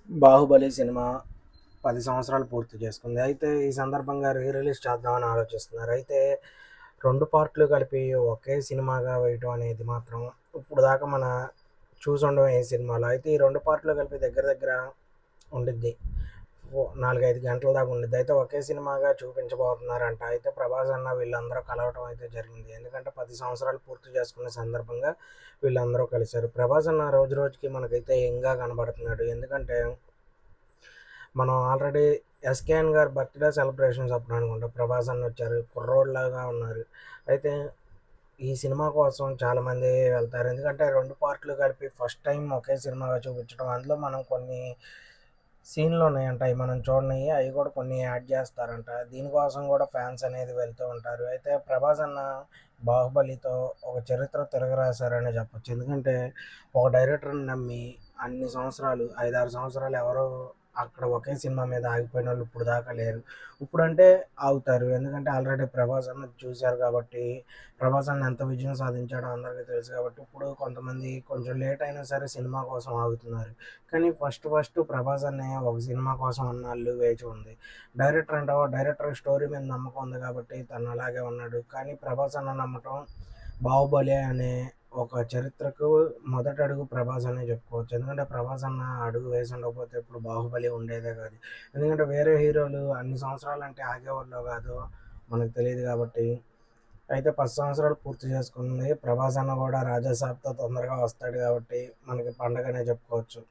'Baahubali' cinema 10 సంవత్సరాలు పూర్తి చేసుకుంది. అయితే ఈ సందర్భంగా రిలీజ్ చేద్దామని ఆలోచిస్తున్నారు. అయితే 2 పార్ట్‌లు కలిపి ఒకే సినిమాగా వేయటం అనేది మాత్రం ఇప్పుడు దాకా చూసుండం ఏ సినిమాలో. అయితే ఈ 2 పార్ట్‌లు కలిపి దగ్గర దగ్గర ఉండిద్ది. 4, 5 గంటల దాకా ఉండిద్ది. అయితే ఒకే సినిమాగా చూపించబోతున్నారంట. అయితే 'ప్రభాస్' అన్న వీళ్ళందరూ కలవటం అయితే జరిగింది. ఎందుకంటే 10 సంవత్సరాలు పూర్తి చేసుకున్న సందర్భంగా వీళ్ళందరూ కలిసారు. 'ప్రభాస్' అన్న రోజు రోజుకి మనకైతే యంగ్‌గా కనబడుతున్నాడు. ఎందుకంటే మనం ఆల్రెడీ 'ఎస్‌కేఎన్' గారి బర్త్‌డే సెలబ్రేషన్స్ అప్పుడు అనుకుంటా 'ప్రభాస్' అన్న వచ్చారు. కుర్రోడిలాగా ఉన్నారు. అయితే ఈ సినిమా కోసం చాలామంది వెళ్తారు. ఎందుకంటే 2 పార్ట్‌లు కలిపి ఫస్ట్ టైమ్ ఒకే సినిమాగా చూపించడం. అందులో మనం కొన్ని సీన్‌లున్నాయంట. అయి మనం చూడనియి. అయి కూడా కొన్ని యాడ్ చేస్తారంట. దీనికోసం కూడా ఫ్యాన్స్ అనేది వెళ్తూ ఉంటారు. అయితే 'ప్రభాస్' అన్న 'బాహుబలితో' ఒక చరిత్ర తిరగరాశారనే చెప్పొచ్చు. ఎందుకంటే ఒక డైరెక్టర్‌ని నమ్మి అన్ని సంవత్సరాలు 5, 6 సంవత్సరాలు ఎవరు అక్కడ ఒకే సినిమా మీద ఆగిపోయినోళ్ళు ఇప్పుడు దాకా లేరు. ఇప్పుడంటే ఆగుతారు. ఎందుకంటే ఆల్రెడీ 'ప్రభాస్' అన్నది చూసారు కాబట్టి, 'ప్రభాస్' అన్న ఎంత విజయం సాధించాడో అందరికీ తెలుసు కాబట్టి, ఇప్పుడు కొంతమంది కొంచెం లేట్ అయినా సరే సినిమా కోసం ఆగుతున్నారు. కానీ ఫస్ట్ 'ప్రభాస్' అనే ఒక సినిమా కోసం అన్నాళ్ళు వేచి ఉంది. డైరెక్టర్ అంటావా డైరెక్టర్ స్టోరీ మీద నమ్మకం ఉంది కాబట్టి తను అలాగే ఉన్నాడు. కానీ 'ప్రభాస్' అన్న నమ్మటం 'బాహుబలి' అనే ఒక చరిత్రకు మొదటి అడుగు 'ప్రభాస్' అనే చెప్పుకోవచ్చు. ఎందుకంటే 'ప్రభాస్' అన్న అడుగు వేసి ఉండకపోతే ఇప్పుడు 'బాహుబలి' ఉండేదే కాదు. ఎందుకంటే వేరే హీరోలు అన్ని సంవత్సరాలంటే ఆగేవాళ్ళో కాదో మనకు తెలీదు కాబట్టి. అయితే 10 సంవత్సరాలు పూర్తి చేసుకుంది. 'ప్రభాస్' అన్న కూడా 'రాజాసాబ్'తో తొందరగా వస్తాడు కాబట్టి మనకి పండగనే చెప్పుకోవచ్చు.